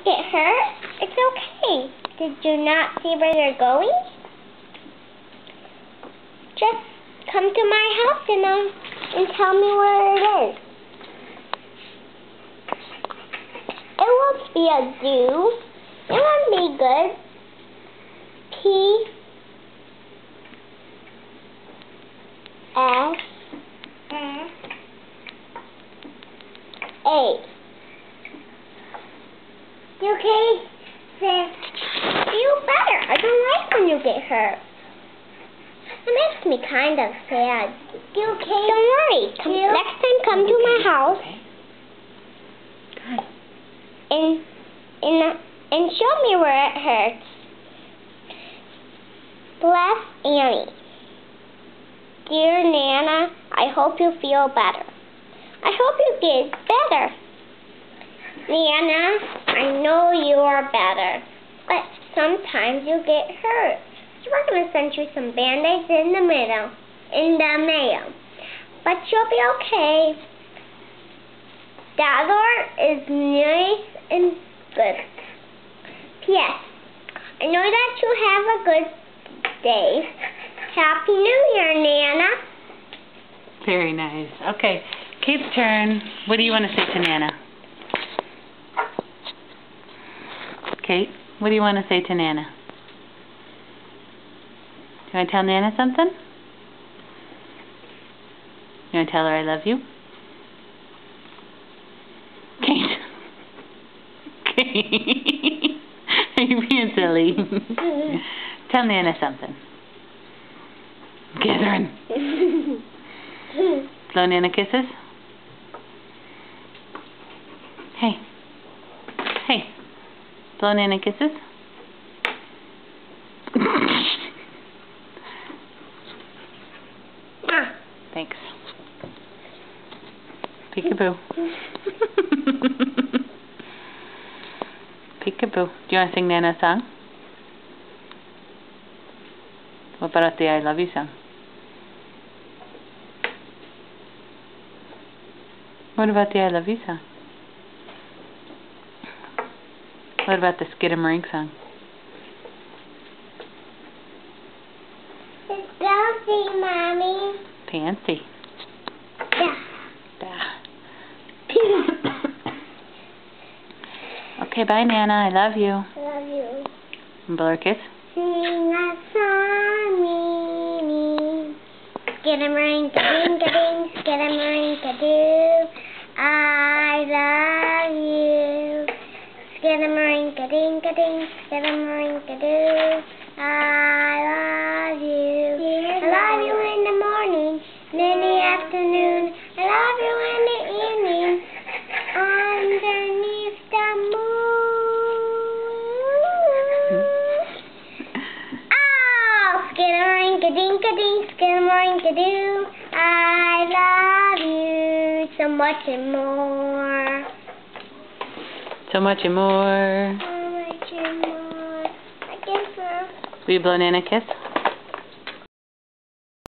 get hurt, it's okay. Did you not see where you're going? Just come to my house and tell me where it is. It won't be a zoo. It won't be good. P-S-A. You okay? Feel better. I don't like when you get hurt. It makes me kind of sad. You okay? Don't worry. Next time, come to my house and show me where it hurts. Bless Annie. Dear Nana, I hope you feel better. I hope you get better. Nana, I know you are better, but sometimes you get hurt. So we're going to send you some Band-Aids in the mail. But you'll be okay. Dador is nice and good. P.S. I know that you have a good day. Happy New Year, Nana. Very nice. Okay, Kate's turn. What do you want to say to Nana? Kate, what do you want to say to Nana? Do you want to tell Nana something? You want to tell her I love you? Kate. Kate. Are you being silly? Tell Nana something. Catherine. Blow Nana kisses? Hey. Hey. Blow Nana kisses? Thanks. Peekaboo. Peekaboo. Do you want to sing Nana a song? What about the I love you song? What about the I love you song? What about the Skidamarink song? It's Bouncy, Mommy. Fancy. Yeah. Okay, bye, Nana. I love you. I love you. And blow her a kiss. Sing a song, me. Skidamarink-a-ding-a-ding, skidamarink-a-doo. I love you. Skidamarink-a-ding-a-ding, skidamarink-a-doo. I love you. I love you in the morning and in the afternoon. I love you in the evening underneath the moon. Oh, skidamarink-a-ding-a-ding, skidamarink-a-doo. I love you so much and more. So much and more. So much and more. I guess so. Will you blow Nana a kiss?